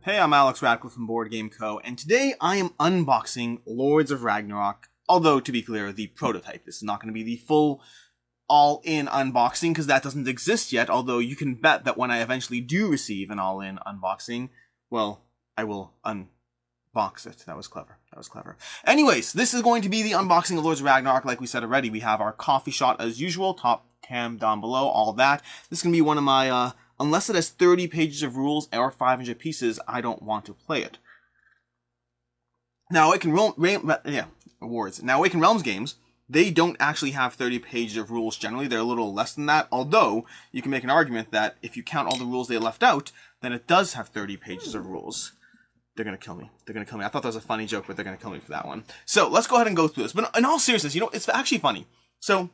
Hey, I'm Alex Radcliffe from Board Game Co., and today I am unboxing Lords of Ragnarok, although, to be clear, the prototype. This is not going to be the full, all-in unboxing, because that doesn't exist yet, although you can bet that when I eventually do receive an all-in unboxing, well, I will unbox it. That was clever. Anyways, this is going to be the unboxing of Lords of Ragnarok. Like we said already, we have our coffee shot as usual, top cam down below, all that. This is going to be one of my, unless it has 30 pages of rules or 500 pieces, I don't want to play it. Now, Awaken Realms games, they don't actually have 30 pages of rules generally. They're a little less than that, although you can make an argument that if you count all the rules they left out, then it does have 30 pages of rules. They're going to kill me. I thought that was a funny joke, but they're going to kill me for that one. So, let's go ahead and go through this. But in all seriousness, you know, it's actually funny. So,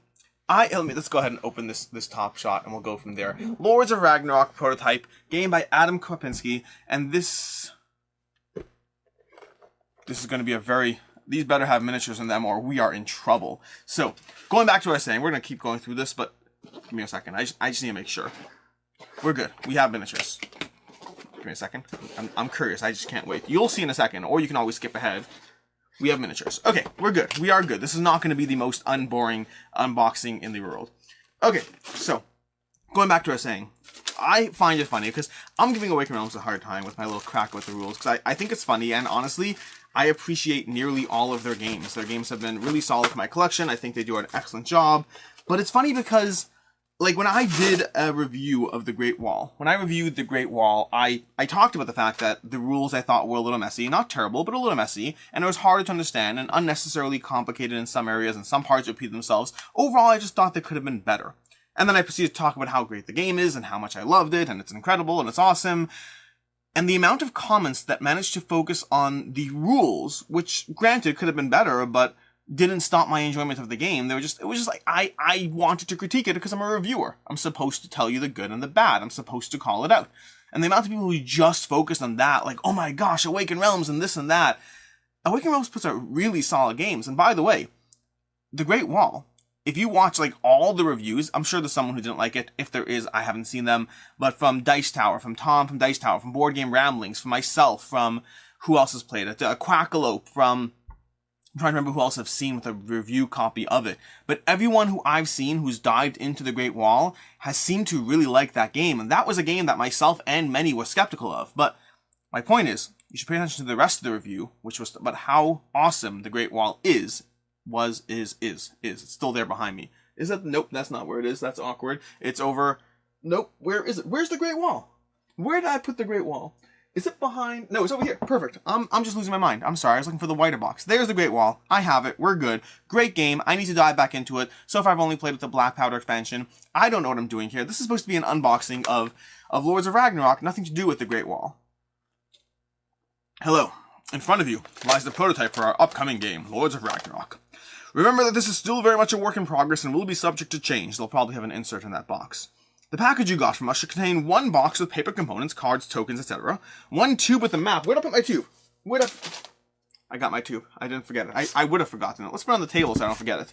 let's go ahead and open this top shot, and we'll go from there. Lords of Ragnarok prototype, game by Adam Kopinski, and this is going to be these better have miniatures in them, or we are in trouble. So, going back to what I was saying, we're going to keep going through this, but give me a second. I just need to make sure. We're good. We have miniatures. Give me a second. I'm curious. I just can't wait. You'll see in a second, or you can always skip ahead. We have miniatures. Okay, we're good. We are good. This is not going to be the most unboring unboxing in the world. Okay, so, going back to what I was saying, I find it funny because I'm giving Awaken Realms a hard time with my little crack with the rules because I think it's funny, and honestly, I appreciate nearly all of their games. Their games have been really solid for my collection. I think they do an excellent job, but it's funny because like, when I did a review of The Great Wall, I talked about the fact that the rules I thought were a little messy. Not terrible, but a little messy. And it was harder to understand and unnecessarily complicated in some areas, and some parts repeat themselves. Overall, I just thought they could have been better. And then I proceeded to talk about how great the game is and how much I loved it, and it's incredible and it's awesome. And the amount of comments that managed to focus on the rules, which, granted, could have been better, but didn't stop my enjoyment of the game. It was just like, I wanted to critique it because I'm a reviewer. I'm supposed to tell you the good and the bad. I'm supposed to call it out. And the amount of people who just focused on that, like, oh my gosh, Awaken Realms and this and that. Awaken Realms puts out really solid games. And by the way, The Great Wall, if you watch, like, all the reviews, I'm sure there's someone who didn't like it. If there is, I haven't seen them. But from Dice Tower, from Tom from Dice Tower, from Board Game Ramblings, from myself, from who else has played it? Quackalope, from I'm trying to remember who else I've seen with a review copy of it. But everyone who I've seen who's dived into The Great Wall has seemed to really like that game. And that was a game that myself and many were skeptical of. But my point is, you should pay attention to the rest of the review, which was about how awesome The Great Wall is. It's still there behind me. Is that? Nope, that's not where it is. That's awkward. It's over. Nope, where is it? Where's The Great Wall? Where did I put The Great Wall? Is it behind? No, it's over here. Perfect. I'm just losing my mind. I'm sorry. I was looking for the whiter box. There's The Great Wall. I have it. We're good. Great game. I need to dive back into it. So far, I've only played with the Black Powder expansion. I don't know what I'm doing here. This is supposed to be an unboxing of Lords of Ragnarok. Nothing to do with The Great Wall. Hello. In front of you lies the prototype for our upcoming game, Lords of Ragnarok. Remember that this is still very much a work in progress and will be subject to change. They'll probably have an insert in that box. The package you got from us should contain one box with paper components, cards, tokens, etc. One tube with a map. Where'd I put my tube? I got my tube. I didn't forget it. I would have forgotten it. Let's put it on the table so I don't forget it.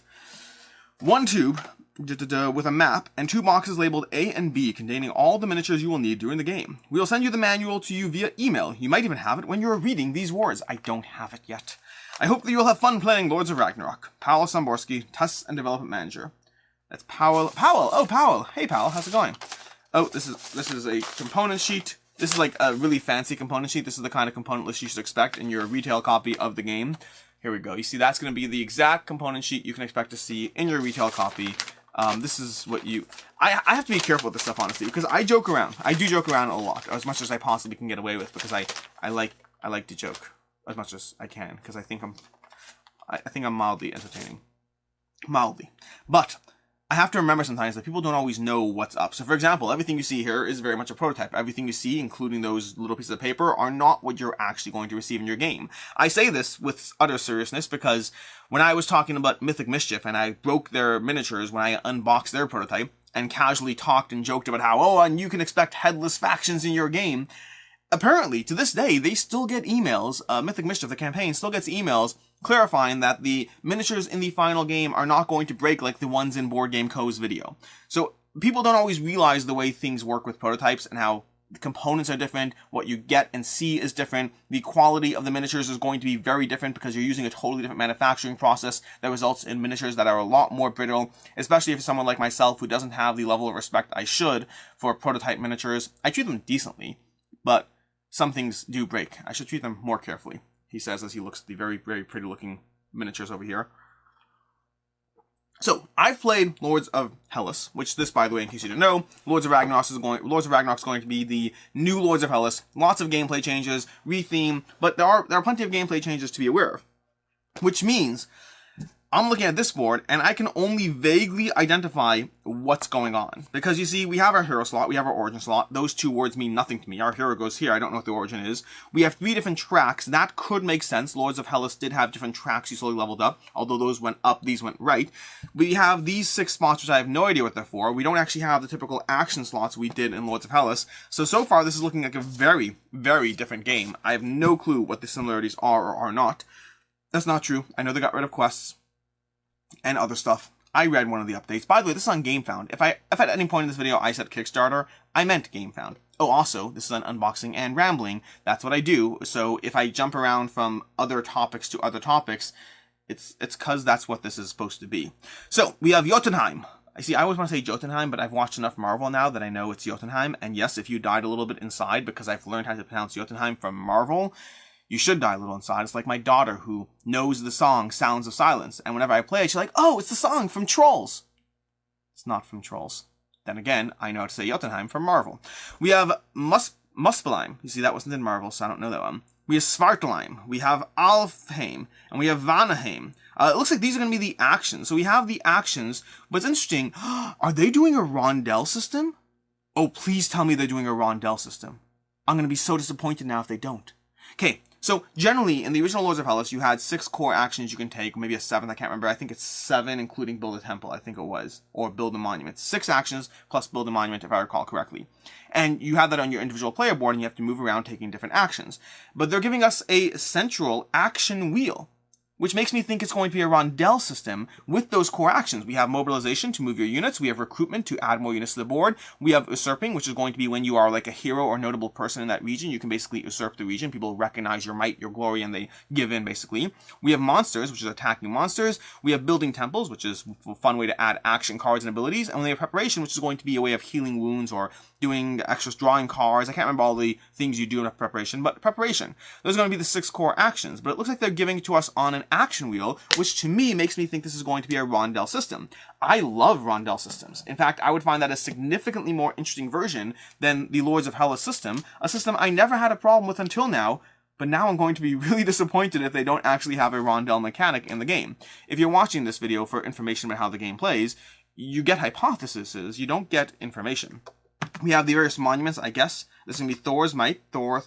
One tube with a map and two boxes labeled A and B containing all the miniatures you will need during the game. We will send you the manual to you via email. You might even have it when you're reading these words. I don't have it yet. I hope that you will have fun playing Lords of Ragnarok. Powell Samborski, Test and Development Manager. That's Powell. Oh, Powell. Hey, Powell. How's it going? Oh, this is a component sheet. This is like a really fancy component sheet. This is the kind of component list you should expect in your retail copy of the game. Here we go. You see, that's going to be the exact component sheet you can expect to see in your retail copy. This is what you... I have to be careful with this stuff, honestly, because I joke around. I do joke around a lot, as much as I possibly can get away with, because I like to joke as much as I can, because I think I'm mildly entertaining. Mildly. But I have to remember sometimes that people don't always know what's up. So, for example, everything you see here is very much a prototype. Everything you see, including those little pieces of paper, are not what you're actually going to receive in your game. I say this with utter seriousness because when I was talking about Mythic Mischief and I broke their miniatures when I unboxed their prototype and casually talked and joked about how, oh, and you can expect headless factions in your game, apparently, to this day, they still get emails. Mythic Mischief, the campaign, still gets emails clarifying that the miniatures in the final game are not going to break like the ones in Board Game Co.'s video. So people don't always realize the way things work with prototypes and how The components are different. What you get and see is different. The quality of the miniatures is going to be very different because you're using a totally different manufacturing process that results in miniatures that are a lot more brittle, especially if you're someone like myself who doesn't have the level of respect I should for prototype miniatures. I treat them decently, but some things do break. I should treat them more carefully, he says as he looks at the very, very pretty looking miniatures over here. So, I've played Lords of Hellas, which this, by the way, in case you didn't know, Lords of Ragnarok is going to be the new Lords of Hellas. Lots of gameplay changes, retheme, but there are plenty of gameplay changes to be aware of. Which means, I'm looking at this board, and I can only vaguely identify what's going on. Because you see, we have our hero slot, we have our origin slot. Those two words mean nothing to me. Our hero goes here, I don't know what the origin is. We have 3 different tracks. That could make sense. Lords of Hellas did have different tracks you slowly leveled up. Although those went up, these went right. We have these 6 spots, which I have no idea what they're for. We don't actually have the typical action slots we did in Lords of Hellas. So far, this is looking like a very, very different game. I have no clue what the similarities are or are not. That's not true. I know they got rid of quests and other stuff. I read one of the updates. By the way, this is on GameFound. If at any point in this video I said Kickstarter, I meant GameFound. Oh, also, this is an unboxing and rambling. That's what I do. So if I jump around from other topics to other topics, it's because that's what this is supposed to be. So, we have Jotunheim. I always want to say Jotunheim, but I've watched enough Marvel now that I know it's Jotunheim. And yes, if you died a little bit inside because I've learned how to pronounce Jotunheim from Marvel, you should die a little inside. It's like my daughter who knows the song Sounds of Silence. And whenever I play it, she's like, oh, it's the song from Trolls. It's not from Trolls. Then again, I know how to say Jotunheim from Marvel. We have Muspelheim. You see, that wasn't in Marvel, so I don't know that one. We have Svartalheim. We have Alfheim. And we have Vanaheim. It looks like these are going to be the actions. So we have the actions. But it's interesting. Are they doing a rondel system? Oh, please tell me they're doing a rondel system. I'm going to be so disappointed now if they don't. Okay. So, generally, in the original Lords of Hellas, you had 6 core actions you can take, maybe a 7th, I can't remember. I think it's 7, including build a temple, I think it was, or build a monument. 6 actions plus build a monument, if I recall correctly. And you have that on your individual player board, and you have to move around taking different actions. But they're giving us a central action wheel, which makes me think it's going to be a rondel system with those core actions. We have mobilization to move your units. We have recruitment to add more units to the board. We have usurping, which is going to be when you are like a hero or notable person in that region. You can basically usurp the region. People recognize your might, your glory, and they give in, basically. We have monsters, which is attacking monsters. We have building temples, which is a fun way to add action cards and abilities. And we have preparation, which is going to be a way of healing wounds or doing extras, drawing cards. I can't remember all the things you do in preparation, but preparation. Those are going to be the 6 core actions. But it looks like they're giving it to us on an action wheel, which to me makes me think this is going to be a rondel system. I love rondel systems. In fact, I would find that a significantly more interesting version than the Lords of Hellas system, a system I never had a problem with until now, but now I'm going to be really disappointed if they don't actually have a rondel mechanic in the game. If you're watching this video for information about how the game plays, you get hypotheses, you don't get information. We have the various monuments, I guess. This is going to be Thor's might. Thor.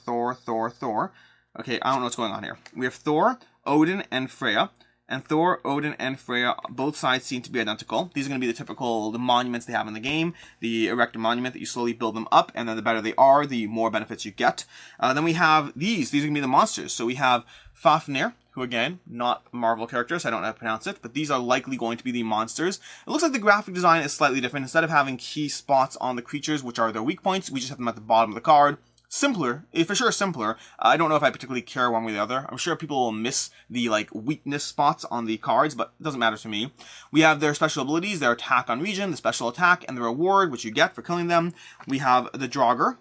Okay, I don't know what's going on here. We have Thor, Odin, and Freya. And Thor, Odin, and Freya, both sides seem to be identical. These are going to be the monuments they have in the game. The erect monument that you slowly build them up, and then the better they are, the more benefits you get. Then we have these. These are going to be the monsters. So we have Fafnir, who again, not a Marvel character, so I don't know how to pronounce it, but these are likely going to be the monsters. It looks like the graphic design is slightly different. Instead of having key spots on the creatures, which are their weak points, we just have them at the bottom of the card. Simpler, for sure simpler. I don't know if I particularly care one way or the other. I'm sure people will miss the weakness spots on the cards, but it doesn't matter to me. We have their special abilities, their attack on region, the special attack, and the reward, which you get for killing them. We have the Draugr,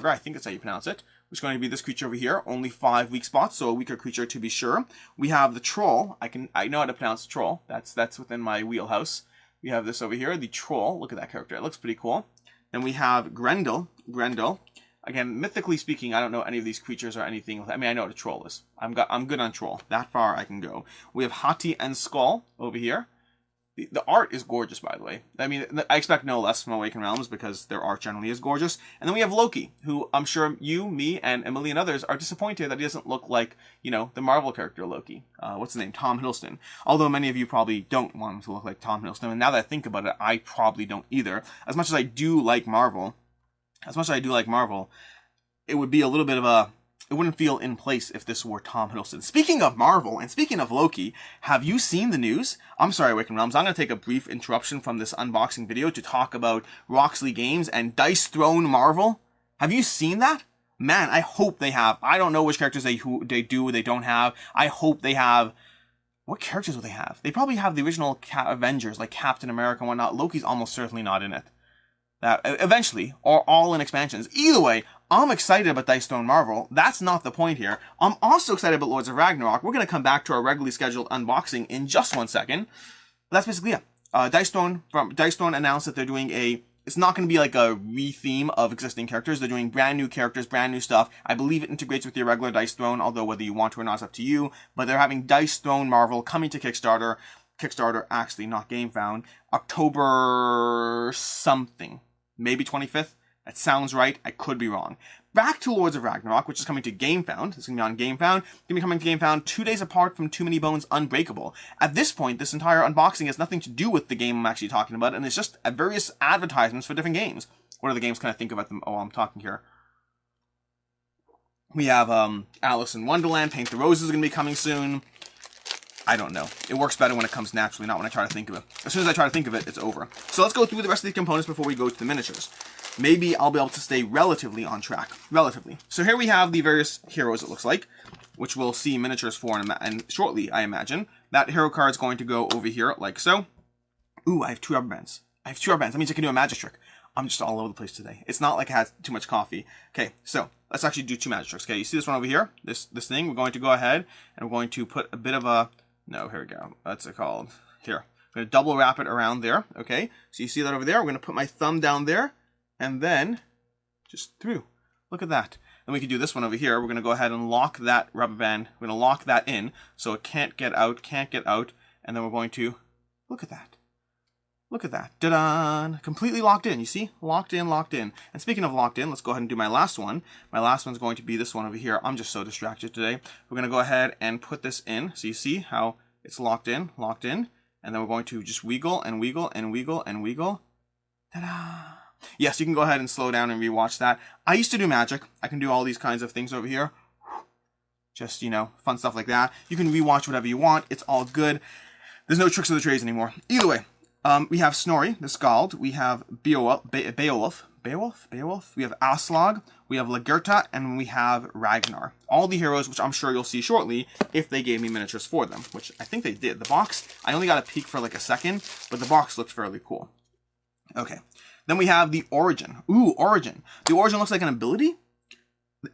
I think that's how you pronounce it, which is going to be this creature over here. Only 5 weak spots, so a weaker creature to be sure. We have the Troll. I know how to pronounce Troll. That's within my wheelhouse. We have this over here, the Troll. Look at that character. It looks pretty cool. Then we have Grendel. Again, mythically speaking, I don't know any of these creatures or anything. I mean, I know what a troll is. I'm good on troll. That far I can go. We have Hati and Skull over here. The art is gorgeous, by the way. I mean, I expect no less from Awaken Realms because their art generally is gorgeous. And then we have Loki, who I'm sure you, me, and a million others are disappointed that he doesn't look like, the Marvel character Loki. What's his name? Tom Hiddleston. Although many of you probably don't want him to look like Tom Hiddleston. And now that I think about it, I probably don't either. As much as I do like Marvel, it would be a little bit of it wouldn't feel in place if this were Tom Hiddleston. Speaking of Marvel, and speaking of Loki, have you seen the news? I'm sorry, Awaken Realms, I'm going to take a brief interruption from this unboxing video to talk about Roxley Games and Dice Throne Marvel. Have you seen that? Man, I hope they have. I don't know which characters they do, they don't have. I hope they have. What characters will they have? They probably have the original Avengers, like Captain America and whatnot. Loki's almost certainly not in it. Eventually, or all in expansions. Either way, I'm excited about Dice Throne Marvel. That's not the point here. I'm also excited about Lords of Ragnarok. We're going to come back to our regularly scheduled unboxing in just 1 second. But that's basically it. Dice Throne announced that they're doing it's not going to be like a re-theme of existing characters. They're doing brand new characters, brand new stuff. I believe it integrates with your regular Dice Throne, although whether you want to or not is up to you. But they're having Dice Throne Marvel coming to Kickstarter. Kickstarter, actually, not GameFound. October something. Maybe 25th? That sounds right. I could be wrong. Back to Lords of Ragnarok, which is coming to GameFound. It's going to be on GameFound. It's going to be coming to GameFound 2 days apart from Too Many Bones Unbreakable. At this point, this entire unboxing has nothing to do with the game I'm actually talking about, and it's just various advertisements for different games. What other games can I think about them? Oh, I'm talking here. We have Alice in Wonderland. Paint the Roses is going to be coming soon. I don't know. It works better when it comes naturally, not when I try to think of it. As soon as I try to think of it, it's over. So let's go through the rest of these components before we go to the miniatures. Maybe I'll be able to stay relatively on track. Relatively. So here we have the various heroes, it looks like, which we'll see miniatures for and shortly, I imagine. That hero card is going to go over here, like so. Ooh, I have 2 rubber bands. That means I can do a magic trick. I'm just all over the place today. It's not like I had too much coffee. Okay, so let's actually do 2 magic tricks. Okay, you see this one over here? This thing? We're going to go ahead and we're going to put a bit of a... No, here we go. What's it called? Here. I'm going to double wrap it around there. Okay, so you see that over there? I'm going to put my thumb down there and then just through. Look at that. Then we can do this one over here. We're going to go ahead and lock that rubber band. We're going to lock that in so it can't get out. And then we're going to... Look at that. Look at that. Da-da! Completely locked in. You see? Locked in. And speaking of locked in, let's go ahead and do my last one. My last one's going to be this one over here. I'm just so distracted today. We're going to go ahead and put this in. So you see how it's locked in. And then we're going to just wiggle and wiggle and wiggle and wiggle. Ta-da! Yes, you can go ahead and slow down and rewatch that. I used to do magic. I can do all these kinds of things over here. Just, you know, fun stuff like that. You can rewatch whatever you want. It's all good. There's no tricks of the trades anymore. Either way. We have Snorri, the Skald. We have Beowulf. We have Aslog. We have Lagerta. And we have Ragnar. All the heroes, which I'm sure you'll see shortly if they gave me miniatures for them. Which I think they did. The box, I only got a peek for like a second. But the box looked fairly cool. Okay. Then we have the Origin. Ooh, Origin. The Origin looks like an ability.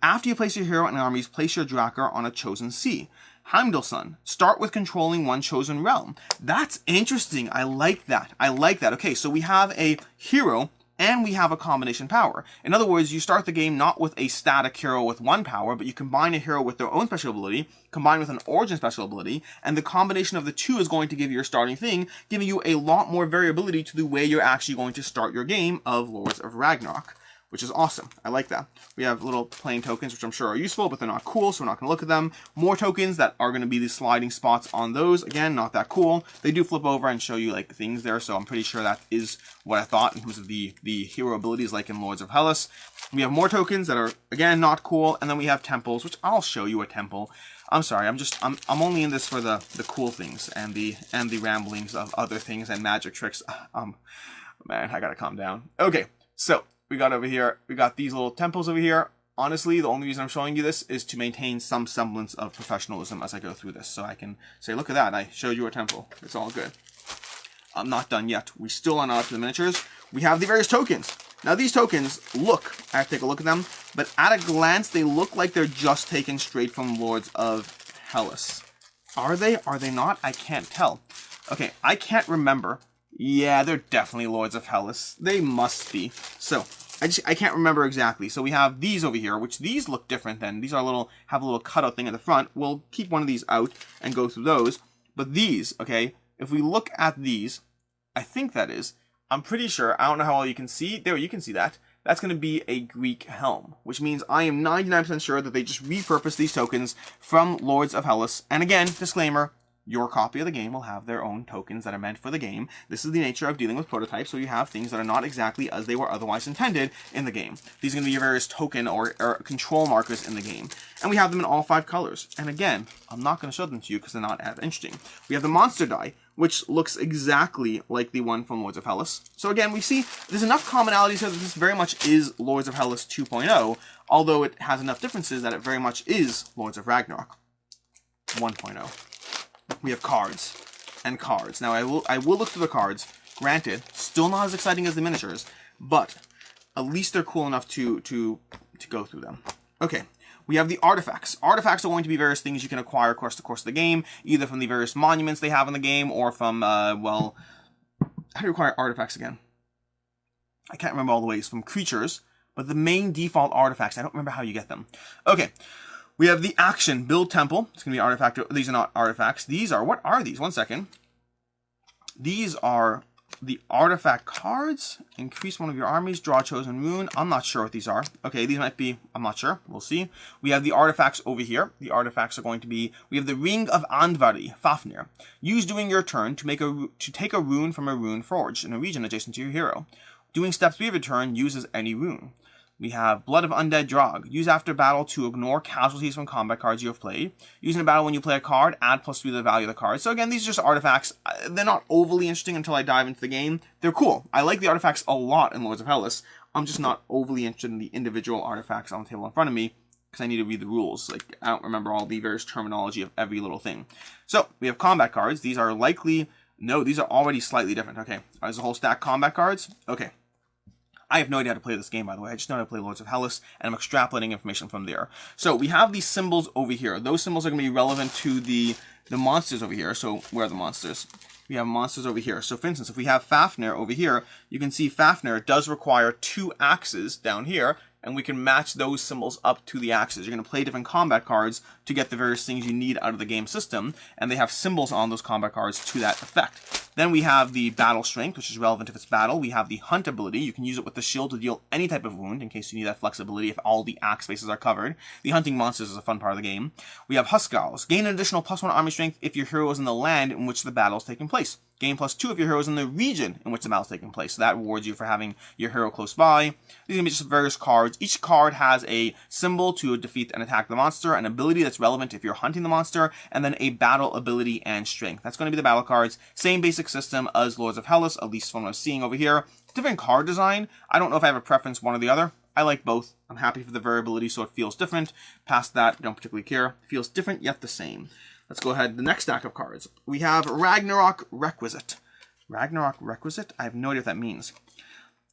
After you place your hero in armies, place your Drakkar on a chosen sea. Heimdallson. Start with controlling one chosen realm. That's interesting. I like that. Okay, so we have a hero and we have a combination power. In other words, you start the game not with a static hero with one power, but you combine a hero with their own special ability, combined with an Origin special ability, and the combination of the two is going to give you your starting thing, giving you a lot more variability to the way you're actually going to start your game of Lords of Ragnarok, which is awesome. I like that. We have little plain tokens, which I'm sure are useful, but they're not cool, so we're not going to look at them. More tokens that are going to be the sliding spots on those. Again, not that cool. They do flip over and show you like things there, so I'm pretty sure that is what I thought in terms of the hero abilities like in Lords of Hellas. We have more tokens that are, again, not cool, and then we have temples, which I'll show you a temple. I'm sorry, I'm only in this for the cool things and the ramblings of other things and magic tricks. Man, I gotta calm down. Okay, so we got over here, we got these little temples over here. Honestly, the only reason I'm showing you this is to maintain some semblance of professionalism as I go through this. So I can say, look at that, I showed you a temple. It's all good. I'm not done yet. We still are not up to the miniatures. We have the various tokens. Now these tokens look, I have to take a look at them, but at a glance, they look like they're just taken straight from Lords of Hellas. Are they? Are they not? I can't tell. Okay, I can't remember. Yeah, they're definitely Lords of Hellas. They must be. So, I can't remember exactly. So we have these over here, which these look different than. These are have a little cutout thing at the front. We'll keep one of these out and go through those. But these, okay, if we look at these, I think that is, I'm pretty sure, I don't know how well you can see. There, you can see that. That's going to be a Greek helm, which means I am 99% sure that they just repurposed these tokens from Lords of Hellas. And again, disclaimer, your copy of the game will have their own tokens that are meant for the game. This is the nature of dealing with prototypes, so you have things that are not exactly as they were otherwise intended in the game. These are going to be your various token or control markers in the game. And we have them in all 5 colors. And again, I'm not going to show them to you because they're not as interesting. We have the monster die, which looks exactly like the one from Lords of Hellas. So again, we see there's enough commonalities here that this very much is Lords of Hellas 2.0, although it has enough differences that it very much is Lords of Ragnarok 1.0. We have cards and cards. Now I will look through the cards. Granted, still not as exciting as the miniatures, but at least they're cool enough to go through them. Okay, we have the artifacts. Artifacts are going to be various things you can acquire across the course of the game, either from the various monuments they have in the game, or from, well, how do you acquire artifacts again? I can't remember all the ways. From creatures, but the main default artifacts, I don't remember how you get them. Okay, we have the action, build temple. It's going to be artifact. These are not artifacts. These are, what are these? One second. These are the artifact cards. Increase one of your armies, draw a chosen rune. I'm not sure what these are. Okay, these might be, I'm not sure. We'll see. We have the artifacts over here. The artifacts are going to be, we have the Ring of Andvari, Fafnir. Use during your turn to take a rune from a rune forged in a region adjacent to your hero. Doing step 3 of your turn, uses any rune. We have Blood of Undead Drog. Use after battle to ignore casualties from combat cards you have played. Use in a battle when you play a card, add +3 to the value of the card. So again, these are just artifacts. They're not overly interesting until I dive into the game. They're cool. I like the artifacts a lot in Lords of Hellas. I'm just not overly interested in the individual artifacts on the table in front of me because I need to read the rules. Like, I don't remember all the various terminology of every little thing. So, we have combat cards. These are likely... No, these are already slightly different. Okay, there's a whole stack combat cards. Okay. I have no idea how to play this game, by the way. I just know how to play Lords of Hellas, and I'm extrapolating information from there. So we have these symbols over here. Those symbols are going to be relevant to the monsters over here. So where are the monsters? We have monsters over here. So for instance, if we have Fafnir over here, you can see Fafnir does require 2 axes down here, and we can match those symbols up to the axes. You're going to play different combat cards to get the various things you need out of the game system, and they have symbols on those combat cards to that effect. Then we have the battle strength, which is relevant if it's battle. We have the hunt ability. You can use it with the shield to deal any type of wound in case you need that flexibility if all the axe spaces are covered. The hunting monsters is a fun part of the game. We have Huskarls. Gain an additional +1 army strength if your hero is in the land in which the battle is taking place. Gain +2 if your hero is in the region in which the battle is taking place. So that rewards you for having your hero close by. These are going to be just various cards. Each card has a symbol to defeat and attack the monster, an ability that's relevant if you're hunting the monster, and then a battle ability and strength. That's going to be the battle cards. Same basic system as Lords of Hellas, at least from what I'm seeing over here. Different card design. I don't know if I have a preference one or the other. I like both. I'm happy for the variability so it feels different. Past that, don't particularly care. It feels different yet the same. Let's go ahead. The next stack of cards. We have Ragnarok Requisite. Ragnarok Requisite? I have no idea what that means.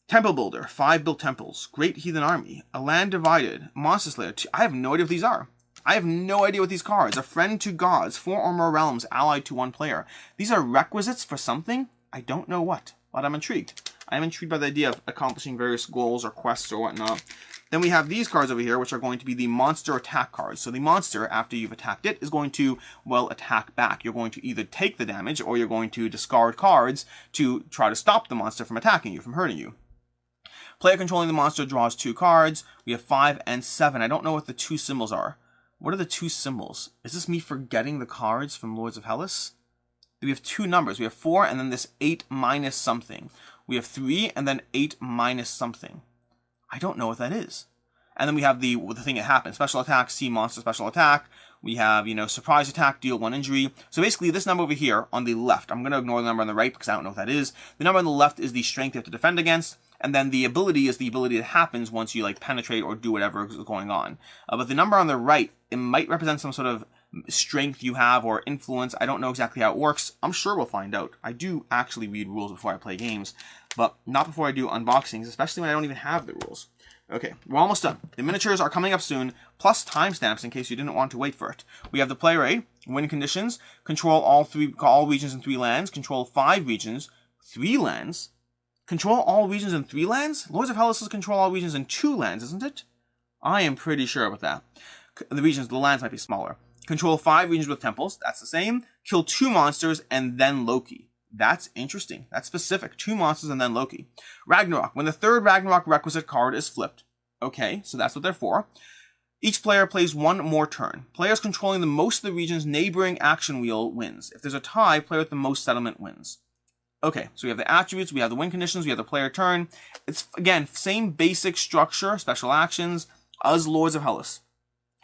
Temple Builder. 5 built temples. Great Heathen Army. A Land Divided. Monster Slayer. I have no idea what these are. I have no idea what these cards. A Friend to Gods. 4 or more realms allied to 1 player. These are requisites for something? I don't know what, but I'm intrigued. I am intrigued by the idea of accomplishing various goals or quests or whatnot. Then we have these cards over here, which are going to be the monster attack cards. So the monster, after you've attacked it, is going to, well, attack back. You're going to either take the damage, or you're going to discard cards to try to stop the monster from attacking you, from hurting you. Player controlling the monster draws 2 cards. We have 5 and 7. I don't know what the 2 symbols are. What are the 2 symbols? Is this me forgetting the cards from Lords of Hellas? We have 2 numbers. We have 4 and then this 8 minus something. We have 3 and then 8 minus something. I don't know what that is. And then we have the thing that happens. Special attack, see monster special attack. We have, surprise attack, deal 1 injury. So basically this number over here on the left, I'm going to ignore the number on the right because I don't know what that is. The number on the left is the strength you have to defend against. And then the ability is the ability that happens once you penetrate or do whatever is going on. But the number on the right, it might represent some sort of strength you have or influence. I don't know exactly how it works. I'm sure we'll find out. I do actually read rules before I play games, but not before I do unboxings, especially when I don't even have the rules. Okay, we're almost done. The miniatures are coming up soon, plus timestamps in case you didn't want to wait for it. We have the player A, win conditions, control all regions in 3 lands, control 5 regions, 3 lands, control all regions in 3 lands? Lords of Hellas says control all regions in 2 lands, isn't it? I am pretty sure about that. The lands might be smaller. Control 5 regions with temples, that's the same. Kill 2 monsters and then Loki. That's interesting. That's specific. 2 monsters and then Loki. Ragnarok. When the 3rd Ragnarok requisite card is flipped. Okay, so that's what they're for. Each player plays 1 more turn. Players controlling the most of the region's neighboring action wheel wins. If there's a tie, player with the most settlement wins. Okay, so we have the attributes, we have the win conditions, we have the player turn. It's, again, same basic structure, special actions, as Lords of Hellas.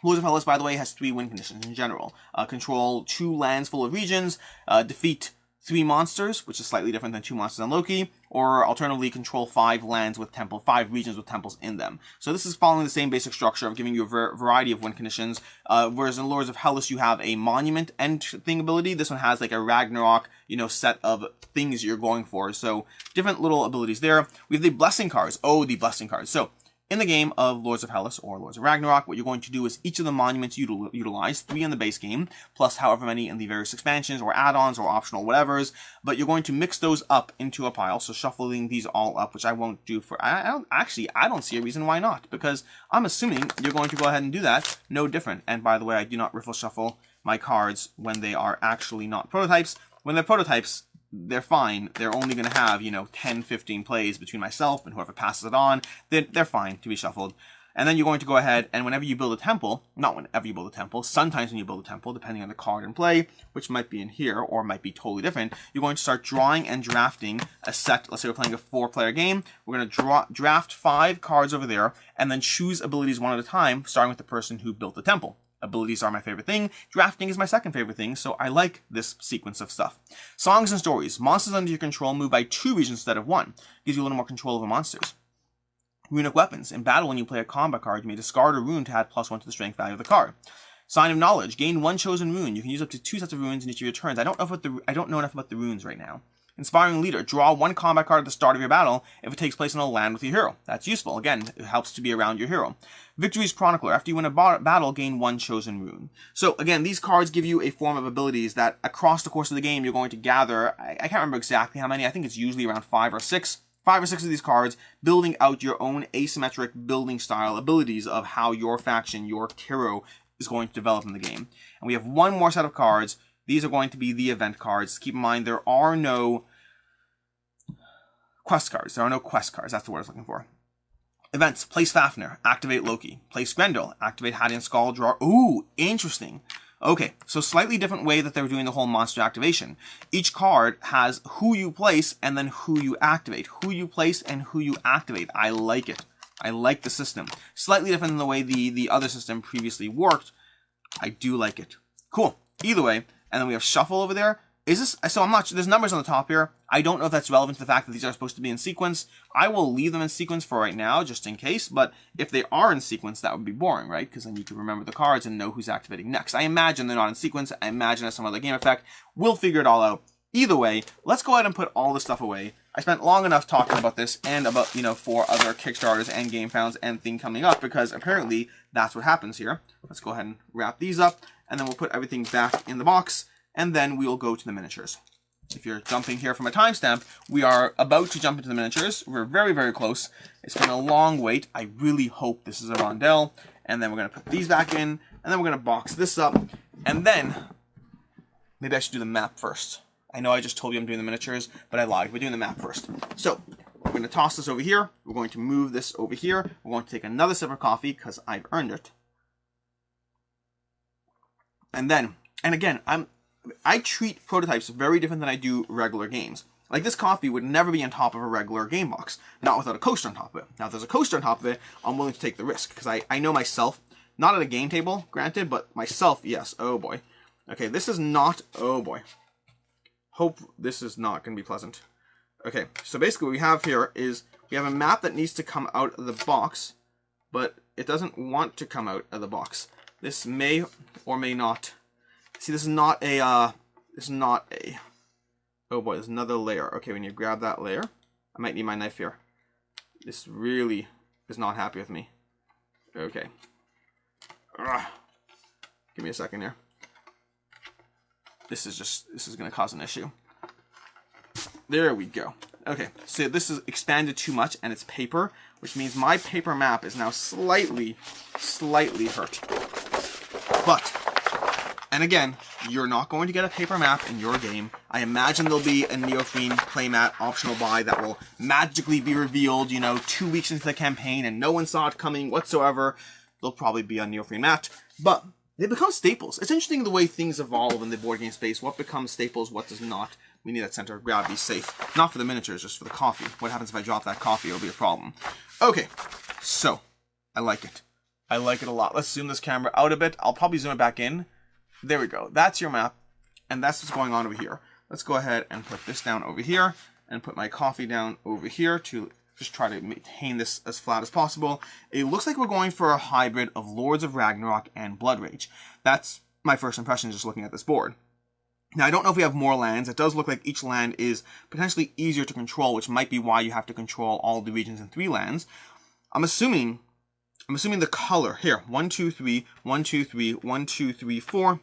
Lords of Hellas, by the way, has 3 win conditions in general. Control 2 lands full of regions, defeat 3 monsters, which is slightly different than 2 monsters on Loki, or alternatively control 5 lands with 5 regions with temples in them. So this is following the same basic structure of giving you a variety of win conditions, whereas in Lords of Hellas you have a monument end thing ability. This one has like a Ragnarok, set of things you're going for. So different little abilities there. We have the blessing cards. Oh, the blessing cards. So in the game of Lords of Hellas or Lords of Ragnarok, what you're going to do is each of the monuments you utilize, 3 in the base game, plus however many in the various expansions or add-ons or optional whatevers, but you're going to mix those up into a pile, so shuffling these all up, which I won't do for, I don't see a reason why not, because I'm assuming you're going to go ahead and do that, no different. And by the way, I do not riffle shuffle my cards when they are actually not prototypes. When they're prototypes, they're fine. They're only going to have, 10, 15 plays between myself and whoever passes it on. They're fine to be shuffled. And then you're going to go ahead and whenever you build a temple, not whenever you build a temple, sometimes when you build a temple, depending on the card in play, which might be in here or might be totally different, you're going to start drawing and drafting a set. Let's say we're playing a 4-player game. We're going to draft 5 cards over there and then choose abilities one at a time, starting with the person who built the temple. Abilities are my favorite thing. Drafting is my second favorite thing, so I like this sequence of stuff. Songs and stories. Monsters under your control move by 2 regions instead of 1. Gives you a little more control over monsters. Runic weapons. In battle, when you play a combat card, you may discard a rune to add +1 to the strength value of the card. Sign of knowledge. Gain 1 chosen rune. You can use up to 2 sets of runes in each of your turns. I don't know enough about the runes right now. Inspiring leader. Draw 1 combat card at the start of your battle if it takes place on a land with your hero. That's useful. Again, it helps to be around your hero. Victory's Chronicler. After you win a battle, gain 1 chosen rune. So again, these cards give you a form of abilities that across the course of the game you're going to gather. I can't remember exactly how many. I think it's usually around 5 or 6. 5 or 6 of these cards, building out your own asymmetric building style abilities of how your faction, your hero, is going to develop in the game. And we have 1 more set of cards. These are going to be the event cards. Keep in mind, there are no quest cards. There are no quest cards. That's the word I was looking for. Events. Place Fafnir. Activate Loki. Place Grendel. Activate Hadian Skull. Draw. Ooh, interesting. Okay, so slightly different way that they're doing the whole monster activation. Each card has who you place and then who you activate. Who you place and who you activate. I like it. I like the system. Slightly different than the way the other system previously worked. I do like it. Cool. Either way, and then we have shuffle over there. Is this, so I'm not, there's numbers on the top here. I don't know if that's relevant to the fact that these are supposed to be in sequence. I will leave them in sequence for right now, just in case, but if they are in sequence, that would be boring, right? Because then you can remember the cards and know who's activating next. I imagine they're not in sequence. I imagine it's some other game effect. We'll figure it all out. Either way, let's go ahead and put all this stuff away. I spent long enough talking about this and about, 4 other Kickstarters and game founds and thing coming up, because apparently that's what happens here. Let's go ahead and wrap these up, and then we'll put everything back in the box, and then we'll go to the miniatures. If you're jumping here from a timestamp, we are about to jump into the miniatures. We're very, very close. It's been a long wait. I really hope this is a rondelle. And then we're going to put these back in, and then we're going to box this up, and then maybe I should do the map first. I know I just told you I'm doing the miniatures, but I lied. We're doing the map first. So we're going to toss this over here. We're going to move this over here. We're going to take another sip of coffee because I've earned it. And then, and again, I treat prototypes very different than I do regular games. Like this coffee would never be on top of a regular game box, not without a coaster on top of it. Now if there's a coaster on top of it, I'm willing to take the risk, because I know myself, not at a game table, granted, but myself, yes. Oh boy. Okay, this is not, oh boy. Hope this is not going to be pleasant. Okay, so basically what we have here is, we have a map that needs to come out of the box, but it doesn't want to come out of the box. This may or may not. See, this is not a, oh boy, there's another layer. Okay, we need to grab that layer. I might need my knife here. This really is not happy with me. Okay. Ugh. Give me a second here. This is going to cause an issue. There we go. Okay, so this is expanded too much and it's paper, which means my paper map is now slightly hurt. But, and again, you're not going to get a paper map in your game. I imagine there'll be a Neophene playmat optional buy that will magically be revealed, 2 weeks into the campaign and no one saw it coming whatsoever. There'll probably be a Neophene mat, but they become staples. It's interesting the way things evolve in the board game space. What becomes staples, what does not. We need that center of gravity safe. Not for the miniatures, just for the coffee. What happens if I drop that coffee? It'll be a problem. Okay, so, I like it. I like it a lot. Let's zoom this camera out a bit. I'll probably zoom it back in. There we go. That's your map, and that's what's going on over here. let's go ahead and put this down over here and put my coffee down over here to just try to maintain this as flat as possible. It looks like we're going for a hybrid of Lords of Ragnarok and Blood Rage. That's my first impression just looking at this board. Now, I don't know if we have more lands. It does look like each land is potentially easier to control, which might be why you have to control all the regions in 3 lands. I'm assuming the color here, 1, 2, 3, 1, 2, 3, 1, 2, 3, 4,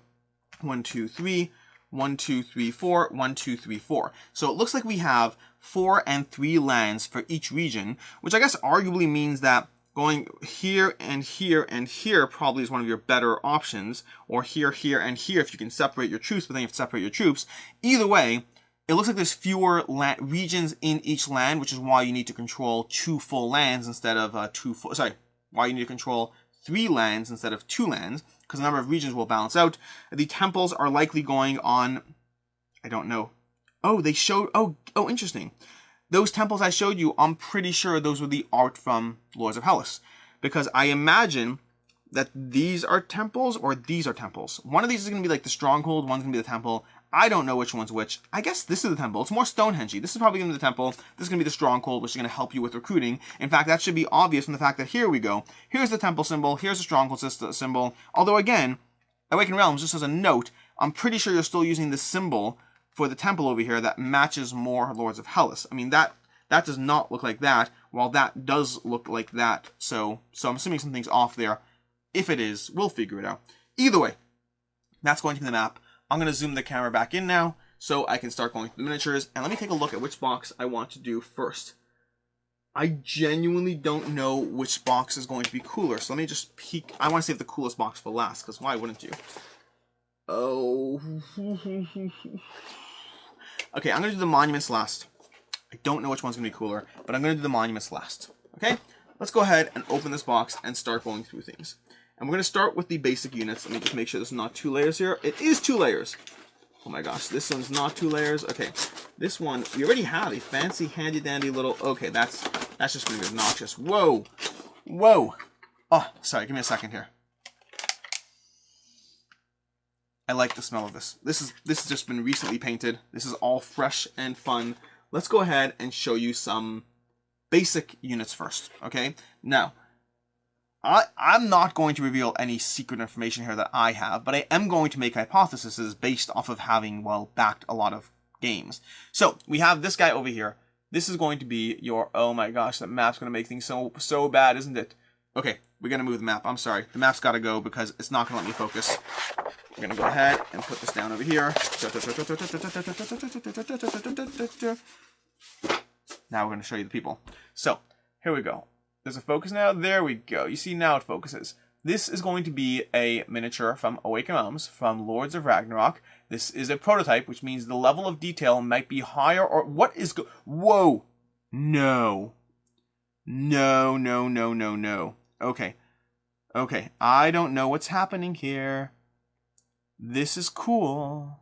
1, 2, 3, 1, 2, 3, 4, 1, 2, 3, 4. So it looks like we have 4 and 3 lands for each region, which I guess arguably means that going here and here and here probably is one of your better options, or here, here, and here if you can separate your troops, but then you have to separate your troops. Either way, it looks like there's fewer regions in each land, which is why you need to control 2 full lands instead of why you need to control 3 lands instead of 2 lands, because the number of regions will balance out. The temples are likely going on, I don't know. Oh, they showed, oh, interesting. Those temples I showed you, I'm pretty sure those were the art from Lords of Hellas, because I imagine that these are temples or these are temples. One of these is going to be like the stronghold, one's going to be the temple. I don't know which one's which. I guess this is the temple. It's more Stonehenge-y. This is probably going to be the temple. This is going to be the stronghold, which is going to help you with recruiting. In fact, that should be obvious from the fact that here we go. Here's the temple symbol. Here's the stronghold symbol. Although, again, Awaken Realms, just as a note, I'm pretty sure you're still using the symbol for the temple over here that matches more Lords of Hellas. I mean, that does not look like that, while that does look like that. So I'm assuming something's off there. If it is, we'll figure it out. Either way, that's going to be the map. I'm going to zoom the camera back in now so I can start going through the miniatures. And let me take a look at which box I want to do first. I genuinely don't know which box is going to be cooler. So let me just peek. I want to save the coolest box for last, because why wouldn't you? Oh. Okay, I'm going to do the monuments last. I don't know which one's going to be cooler, but I'm going to do the monuments last. Okay? Let's go ahead and open this box and start going through things. And we're going to start with the basic units. Let me just make sure this is not 2 layers here. It is 2 layers. Oh my gosh, this one's not 2 layers. Okay, this one, we already have a fancy, handy-dandy little... Okay, that's just going to be obnoxious. Whoa. Whoa. Oh, sorry, give me a second here. I like the smell of this. This has just been recently painted. This is all fresh and fun. Let's go ahead and show you some basic units first, okay? Now, I'm not going to reveal any secret information here that I have, but I am going to make hypotheses based off of having, well, backed a lot of games. So, we have this guy over here. This is going to be your, oh my gosh, that map's going to make things so bad, isn't it? Okay, we're going to move the map. I'm sorry. The map's got to go because it's not going to let me focus. We're going to go ahead and put this down over here. Now we're going to show you the people. So, here we go. There's a focus now. There we go. You see now it focuses. This is going to be a miniature from Awaken Realms, from Lords of Ragnarok. This is a prototype, which means the level of detail might be higher or... What is... Whoa! No. No, no, no, no, no. Okay. Okay. I don't know what's happening here. This is cool.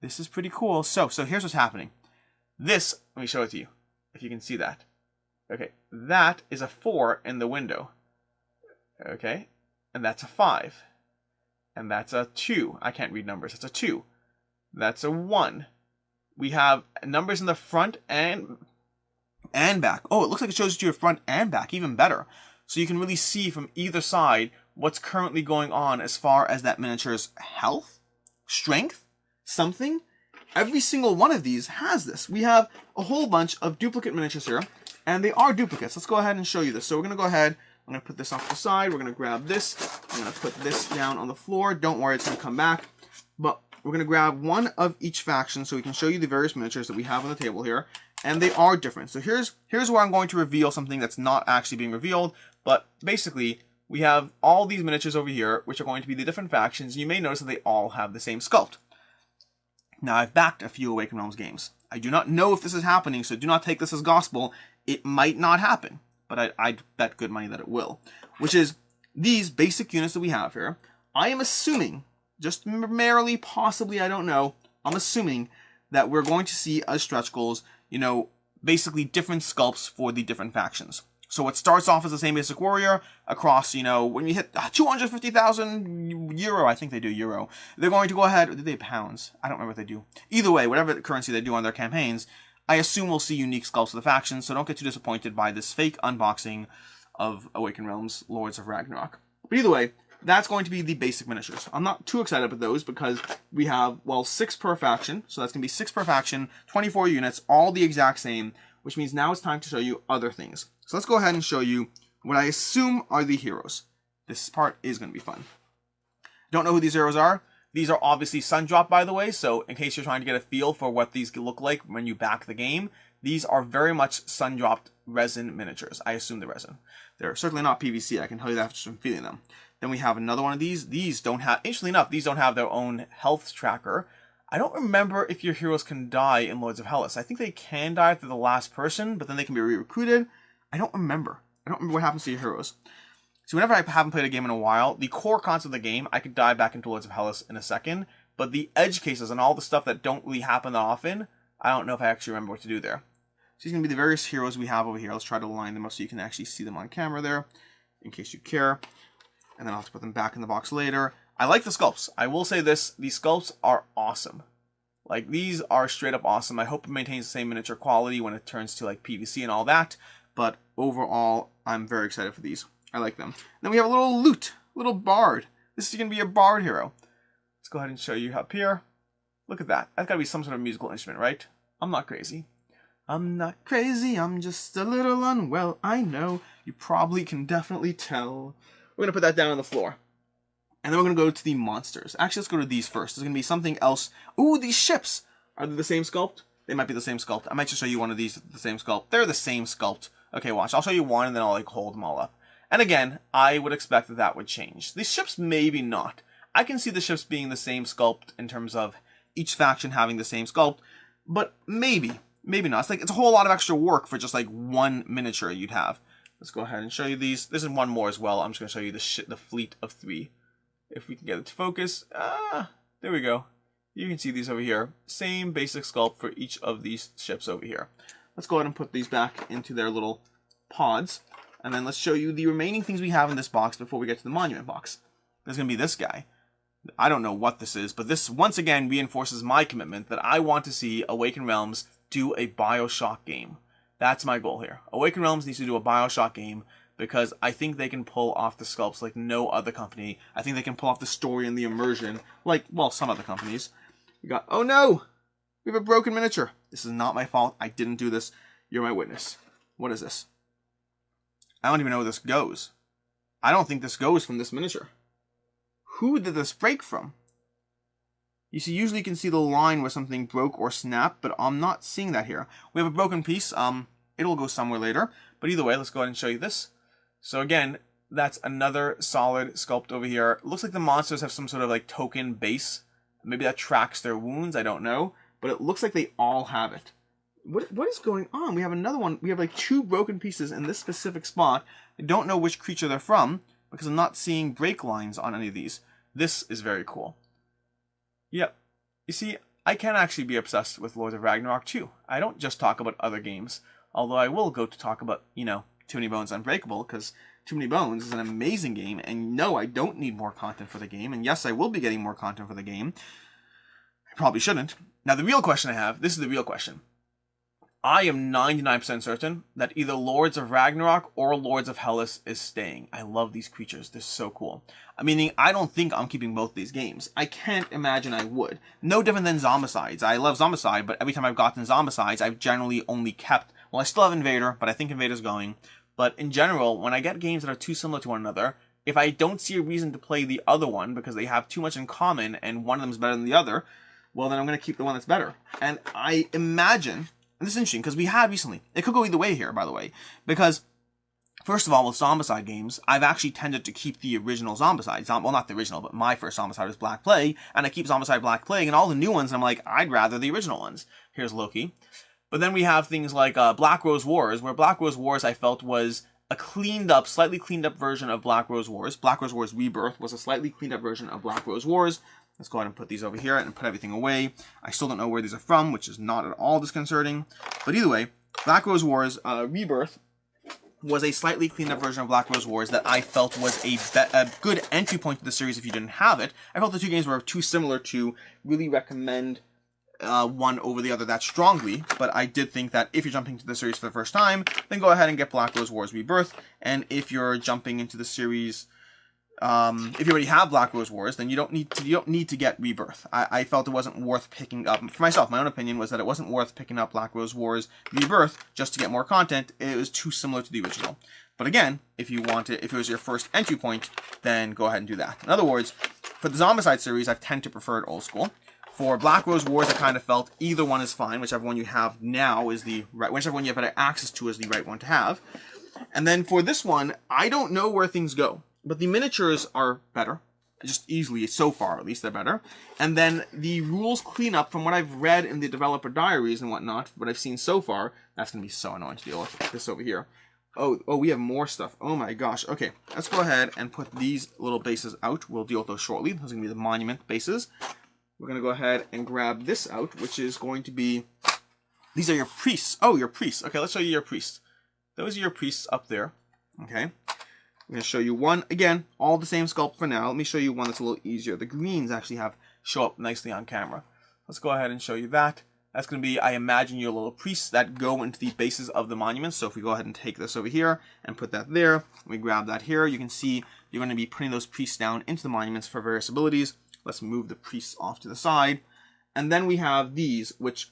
This is pretty cool. So here's what's happening. This, let me show it to you, if you can see that. Okay, that is a 4 in the window. Okay, and that's a 5. And that's a 2. I can't read numbers. It's a 2. That's a 1. We have numbers in the front and back. Oh, it looks like it shows you your front and back, even better. So you can really see from either side what's currently going on as far as that miniature's health, strength, something. Every single one of these has this. We have a whole bunch of duplicate miniatures here, and they are duplicates. Let's go ahead and show you this. So we're going to go ahead, I'm going to put this off to the side, we're going to grab this, I'm going to put this down on the floor. Don't worry, it's going to come back. But we're going to grab one of each faction so we can show you the various miniatures that we have on the table here, and they are different. So here's where I'm going to reveal something that's not actually being revealed, but basically we have all these miniatures over here, which are going to be the different factions. You may notice that they all have the same sculpt. Now, I've backed a few Awaken Realms games. I do not know if this is happening, so do not take this as gospel. It might not happen, but I'd bet good money that it will. Which is, these basic units that we have here, I am assuming, just merely, possibly, I don't know, I'm assuming that we're going to see as stretch goals, you know, basically different sculpts for the different factions. So it starts off as the same basic warrior across, you know, when you hit 250,000 euro, I think they do euro, they're going to go ahead, or did they pounds? I don't remember what they do. Either way, whatever currency they do on their campaigns, I assume we'll see unique sculpts of the factions, so don't get too disappointed by this fake unboxing of Awaken Realms Lords of Ragnarok. But either way, that's going to be the basic miniatures. I'm not too excited about those because we have, well, 6 per faction, so that's going to be 6 per faction, 24 units, all the exact same, which means now it's time to show you other things. So let's go ahead and show you what I assume are the heroes. This part is going to be fun. Don't know who these heroes are. These are obviously sun drop, by the way, so in case you're trying to get a feel for what these look like when you back the game, these are very much sun dropped resin miniatures. I assume they're resin. They're certainly not PVC, I can tell you that just from feeling them. Then we have another one of these. These don't have, interestingly enough, these don't have their own health tracker. I don't remember if your heroes can die in Lords of Hellas. I think they can die if they're the last person, but then they can be re-recruited. I don't remember. I don't remember what happens to your heroes. So whenever I haven't played a game in a while, the core concept of the game, I could dive back into Lords of Hellas in a second, but the edge cases and all the stuff that don't really happen that often, I don't know if I actually remember what to do there. So these are going to be the various heroes we have over here. Let's try to line them up so you can actually see them on camera there, in case you care. And then I'll have to put them back in the box later. I like the sculpts. I will say this, these sculpts are awesome. Like, these are straight up awesome. I hope it maintains the same miniature quality when it turns to, like, PVC and all that. But overall, I'm very excited for these. I like them. Then we have a little lute, little bard. This is going to be a bard hero. Let's go ahead and show you up here. Look at that. That's got to be some sort of musical instrument, right? I'm not crazy. I'm not crazy. I'm just a little unwell. I know. You probably can definitely tell. We're going to put that down on the floor. And then we're going to go to the monsters. Actually, let's go to these first. There's going to be something else. Ooh, these ships. Are they the same sculpt? They might be the same sculpt. I might just show you one of these, the same sculpt. They're the same sculpt. Okay, watch. I'll show you one and then I'll like hold them all up. And again, I would expect that that would change. These ships, maybe not. I can see the ships being the same sculpt in terms of each faction having the same sculpt, but maybe not. It's like, it's a whole lot of extra work for just like one miniature you'd have. Let's go ahead and show you these. This is one more as well. I'm just going to show you the fleet of 3. If we can get it to focus. There we go. You can see these over here. Same basic sculpt for each of these ships over here. Let's go ahead and put these back into their little pods. And then let's show you the remaining things we have in this box before we get to the monument box. There's going to be this guy. I don't know what this is, but this once again reinforces my commitment that I want to see Awaken Realms do a BioShock game. That's my goal here. Awaken Realms needs to do a BioShock game because I think they can pull off the sculpts like no other company. I think they can pull off the story and the immersion like, well, some other companies. We got, oh no! We have a broken miniature. This is not my fault. I didn't do this. You're my witness. What is this? I don't even know where this goes. I don't think this goes from this miniature. Who did this break from? You see, usually you can see the line where something broke or snapped, but I'm not seeing that here. We have a broken piece. It'll go somewhere later. But either way, let's go ahead and show you this. So again, that's another solid sculpt over here. It looks like the monsters have some sort of like token base. Maybe that tracks their wounds. I don't know. But it looks like they all have it. What is going on? We have another one. We have like 2 broken pieces in this specific spot. I don't know which creature they're from because I'm not seeing break lines on any of these. This is very cool. Yep. You see, I can actually be obsessed with Lords of Ragnarok too. I don't just talk about other games. Although I will go to talk about, you know, Too Many Bones Unbreakable because Too Many Bones is an amazing game. And no, I don't need more content for the game. And yes, I will be getting more content for the game. I probably shouldn't. Now, the real question I have, this is the real question. I am 99% certain that either Lords of Ragnarok or Lords of Hellas is staying. I love these creatures. They're so cool. Meaning, I don't think I'm keeping both these games. I can't imagine I would. No different than Zombicides. I love Zombicide, but every time I've gotten Zombicides, I've generally only kept... Well, I still have Invader, but I think Invader's going. But in general, when I get games that are too similar to one another, if I don't see a reason to play the other one because they have too much in common and one of them is better than the other, well, then I'm going to keep the one that's better. And I imagine... And this is interesting because we had recently, it could go either way here, by the way, because first of all, with Zombicide games, I've actually tended to keep the original Zombicide. Well, not the original, but my first Zombicide was Black Plague, and I keep Zombicide Black Plague, and all the new ones, and I'm like, I'd rather the original ones. Here's Loki. But then we have things like Black Rose Wars, where Black Rose Wars I felt was a cleaned up, slightly cleaned up version of Black Rose Wars. Black Rose Wars Rebirth was a slightly cleaned up version of Black Rose Wars. Let's go ahead and put these over here and put everything away. I still don't know where these are from, which is not at all disconcerting. But either way, Black Rose Wars Rebirth was a slightly cleaned up version of Black Rose Wars that I felt was a good entry point to the series if you didn't have it. I felt the two games were too similar to really recommend one over the other that strongly, but I did think that if you're jumping into the series for the first time, then go ahead and get Black Rose Wars Rebirth, and if you're jumping into the series, if you already have Black Rose Wars, then you don't need to get Rebirth. I felt it wasn't worth picking up. For myself, my own opinion was that it wasn't worth picking up Black Rose Wars Rebirth just to get more content. It was too similar to the original. But again, if it was your first entry point, then go ahead and do that. In other words, for the Zombicide series, I tend to prefer it old school. For Black Rose Wars, I kind of felt either one is fine. Whichever one you have now is the right. Whichever one you have better access to is the right one to have. And then for this one, I don't know where things go, but the miniatures are better, just easily so far. At least they're better. And then the rules cleanup, from what I've read in the developer diaries and whatnot, what I've seen so far, that's gonna be so annoying to deal with. This over here. Oh, we have more stuff. Oh my gosh. Okay, let's go ahead and put these little bases out. We'll deal with those shortly. Those are gonna be the monument bases. We're going to go ahead and grab this out, which is going to be... These are your priests. Oh, your priests. Okay, let's show you your priests. Those are your priests up there. Okay. I'm going to show you one. Again, all the same sculpt for now. Let me show you one that's a little easier. The greens actually show up nicely on camera. Let's go ahead and show you that. That's going to be, I imagine, your little priests that go into the bases of the monuments. So if we go ahead and take this over here and put that there, we grab that here, you can see you're going to be putting those priests down into the monuments for various abilities. Let's move the priests off to the side. And then we have these, which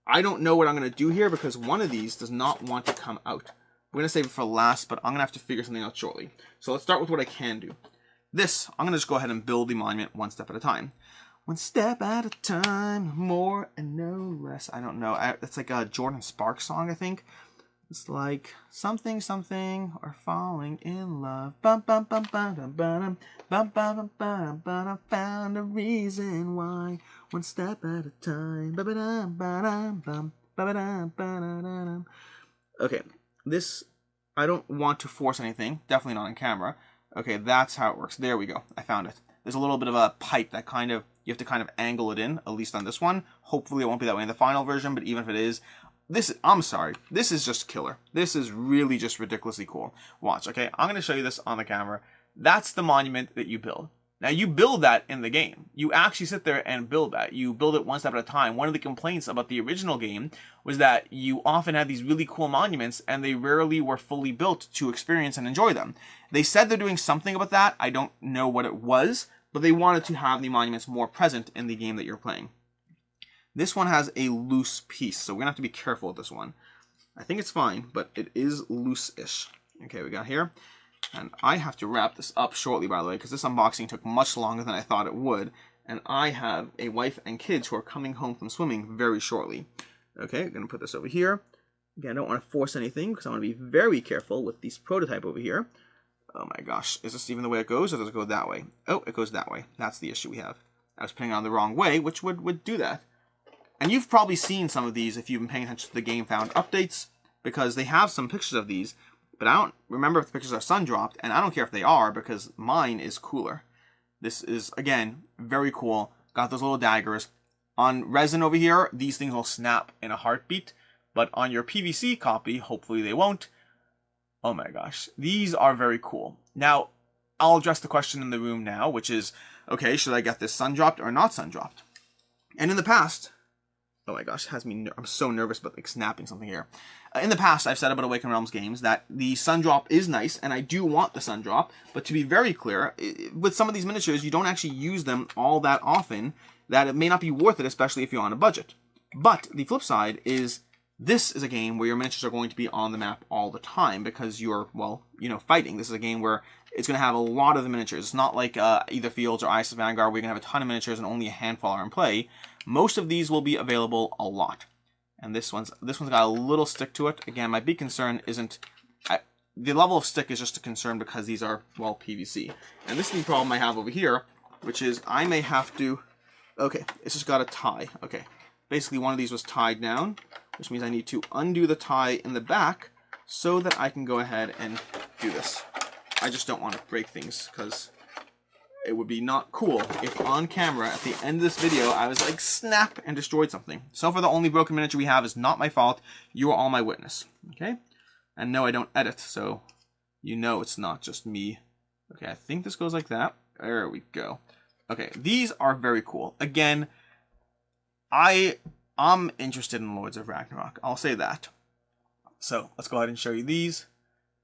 I don't know what I'm going to do here because one of these does not want to come out. We're going to save it for last, but I'm going to have to figure something out shortly. So let's start with what I can do. This, I'm going to just go ahead and build the monument one step at a time. One step at a time, more and no less. I don't know. It's like a Jordan Sparks song, I think. It's like something, something, or falling in love. Bum, bum, bum, bum, bum, bum, bum, bum, bum, bum, I found a reason why. One step at a time. Okay, this, I don't want to force anything. Definitely not on camera. Okay, that's how it works. There we go. I found it. There's a little bit of a pipe that you have to kind of angle it in, at least on this one. Hopefully it won't be that way in the final version, but even if it is, I'm sorry, this is just killer. This is really just ridiculously cool. Watch, okay? I'm going to show you this on the camera. That's the monument that you build. Now, you build that in the game. You actually sit there and build that. You build it one step at a time. One of the complaints about the original game was that you often had these really cool monuments, and they rarely were fully built to experience and enjoy them. They said they're doing something about that. I don't know what it was, but they wanted to have the monuments more present in the game that you're playing. This one has a loose piece, so we're going to have to be careful with this one. I think it's fine, but it is loose-ish. Okay, we got here. And I have to wrap this up shortly, by the way, because this unboxing took much longer than I thought it would. And I have a wife and kids who are coming home from swimming very shortly. Okay, I'm going to put this over here. Again, I don't want to force anything, because I want to be very careful with this prototype over here. Oh my gosh, is this even the way it goes, or does it go that way? Oh, it goes that way. That's the issue we have. I was putting it on the wrong way, which would do that. And you've probably seen some of these if you've been paying attention to the Game Found updates, because they have some pictures of these, but I don't remember if the pictures are sun-dropped, and I don't care if they are, because mine is cooler. This is, again, very cool. Got those little daggers. On resin over here, these things will snap in a heartbeat, but on your PVC copy, hopefully they won't. Oh my gosh, these are very cool. Now, I'll address the question in the room now, which is, okay, should I get this sun-dropped or not sun-dropped? And in the past... Oh my gosh, I'm so nervous about like snapping something here. In the past, I've said about Awaken Realms games that the sun drop is nice, and I do want the sun drop, but to be very clear, with some of these miniatures, you don't actually use them all that often, that it may not be worth it, especially if you're on a budget. But the flip side is, this is a game where your miniatures are going to be on the map all the time, because you're, well, you know, fighting. This is a game where it's going to have a lot of the miniatures. It's not like either Fields or Ice of Vanguard, where you're going to have a ton of miniatures and only a handful are in play. Most of these will be available a lot. And this one's got a little stick to it. Again, my big concern isn't... the level of stick is just a concern because these are, well, PVC. And this is the problem I have over here, which is I may have to... Okay, it's just got a tie. Okay, basically one of these was tied down, which means I need to undo the tie in the back so that I can go ahead and do this. I just don't want to break things because it would be not cool if on camera at the end of this video I was like snap and destroyed something. So far the only broken miniature we have is not my fault. You are all my witness. Okay? And no, I don't edit, so you know it's not just me. Okay, I think this goes like that. There we go. Okay, these are very cool. Again, I'm interested in Lords of Ragnarok. I'll say that. So let's go ahead and show you these.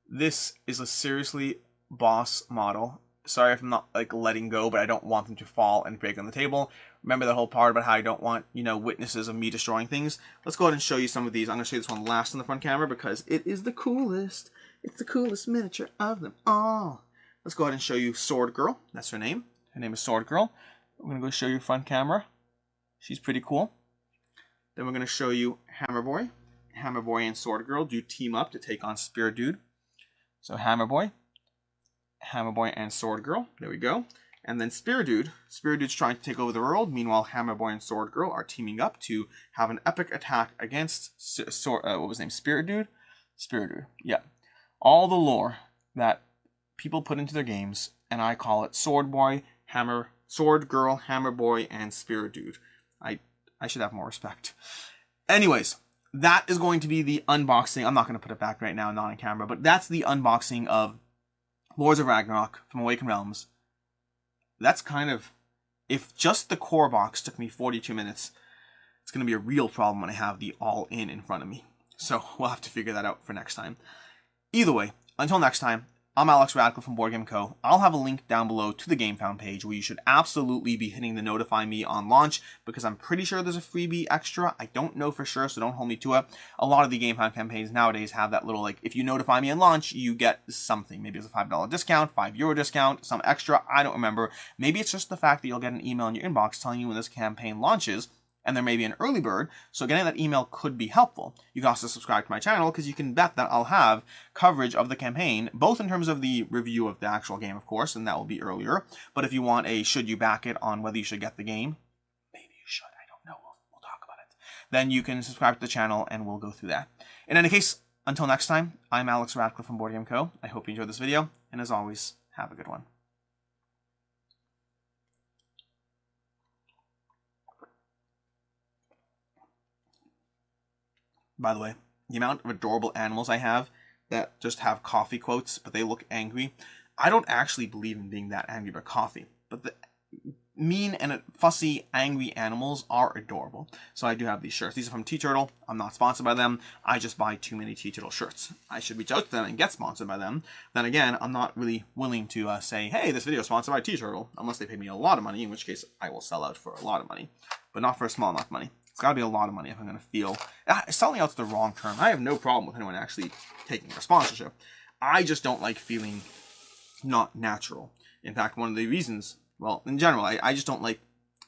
This is a seriously boss model. Sorry if I'm not like letting go, but I don't want them to fall and break on the table. Remember the whole part about how I don't want, you know, witnesses of me destroying things? Let's go ahead and show you some of these. I'm going to show you this one last on the front camera because it is the coolest. It's the coolest miniature of them all. Let's go ahead and show you Sword Girl. That's her name. Her name is Sword Girl. I'm going to go show you front camera. She's pretty cool. Then we're going to show you Hammer Boy. Hammer Boy and Sword Girl do team up to take on Spear Dude. So Hammer Boy and Sword Girl. There we go. And then Spear Dude. Spear Dude's trying to take over the world. Meanwhile, Hammer Boy and Sword Girl are teaming up to have an epic attack against what was his name? Spear Dude? Spear Dude. Yeah. All the lore that people put into their games, and I call it Sword Girl, Hammer Boy, and Spear Dude. I should have more respect. Anyways, that is going to be the unboxing. I'm not going to put it back right now, not on camera, but that's the unboxing of Lords of Ragnarok from Awaken Realms. That's kind of, if just the core box took me 42 minutes, it's going to be a real problem when I have the all-in in front of me. So we'll have to figure that out for next time. Either way, until next time, I'm Alex Radcliffe from Board Game Co. I'll have a link down below to the GameFound page where you should absolutely be hitting the notify me on launch because I'm pretty sure there's a freebie extra. I don't know for sure, so don't hold me to it. A lot of the GameFound campaigns nowadays have that little, like, if you notify me on launch, you get something. Maybe it's a $5 discount, €5 discount, some extra. I don't remember. Maybe it's just the fact that you'll get an email in your inbox telling you when this campaign launches, and there may be an early bird, so getting that email could be helpful. You can also subscribe to my channel because you can bet that I'll have coverage of the campaign, both in terms of the review of the actual game, of course, and that will be earlier. But if you want a should you back it on whether you should get the game, maybe you should, I don't know, we'll talk about it. Then you can subscribe to the channel and we'll go through that. In any case, until next time, I'm Alex Radcliffe from Board Game Co. I hope you enjoyed this video, and as always, have a good one. By the way, the amount of adorable animals I have that just have coffee quotes, but they look angry. I don't actually believe in being that angry about coffee, but the mean and fussy, angry animals are adorable. So I do have these shirts. These are from T-Turtle. I'm not sponsored by them. I just buy too many T-Turtle shirts. I should reach out to them and get sponsored by them. Then again, I'm not really willing to say, hey, this video is sponsored by T-Turtle, unless they pay me a lot of money, in which case I will sell out for a lot of money, but not for a small enough money. It's got to be a lot of money if I'm going to feel... Selling out's the wrong term. I have no problem with anyone actually taking their sponsorship. I just don't like feeling not natural. In fact, one of the reasons... Well, in general, I just don't like...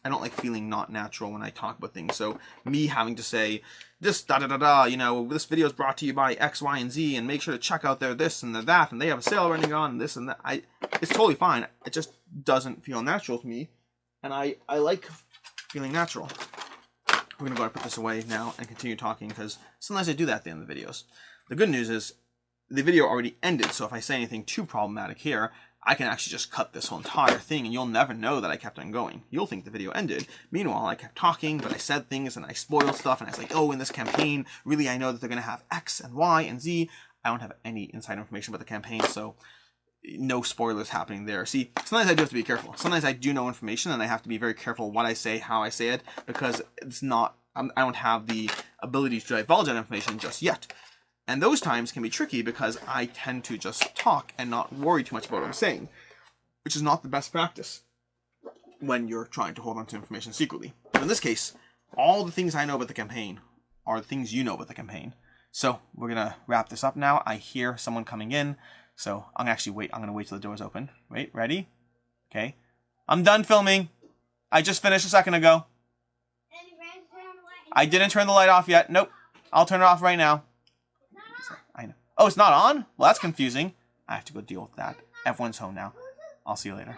I don't like feeling not natural when I talk about things. So, me having to say, this da-da-da-da, you know, this video is brought to you by X, Y, and Z, and make sure to check out their this and their that, and they have a sale running on, and this and that. It's totally fine. It just doesn't feel natural to me. And I like feeling natural. We're going to go and put this away now and continue talking because sometimes I do that at the end of the videos. The good news is the video already ended, so if I say anything too problematic here, I can actually just cut this whole entire thing and you'll never know that I kept on going. You'll think the video ended. Meanwhile, I kept talking, but I said things and I spoiled stuff and I was like, oh, in this campaign, really I know that they're going to have X and Y and Z. I don't have any inside information about the campaign, so no spoilers happening there. See, sometimes I do have to be careful. Sometimes I do know information and I have to be very careful what I say, how I say it, because it's not, I don't have the ability to divulge that information just yet. And those times can be tricky because I tend to just talk and not worry too much about what I'm saying, which is not the best practice when you're trying to hold on to information secretly. But in this case, all the things I know about the campaign are the things you know about the campaign. So we're going to wrap this up now. I hear someone coming in. So I'm going to actually wait. I'm going to wait till the door's open. Wait, ready? Okay. I'm done filming. I just finished a second ago. I didn't turn the light off yet. Nope. I'll turn it off right now. I know. Oh, it's not on? Well, that's confusing. I have to go deal with that. Everyone's home now. I'll see you later.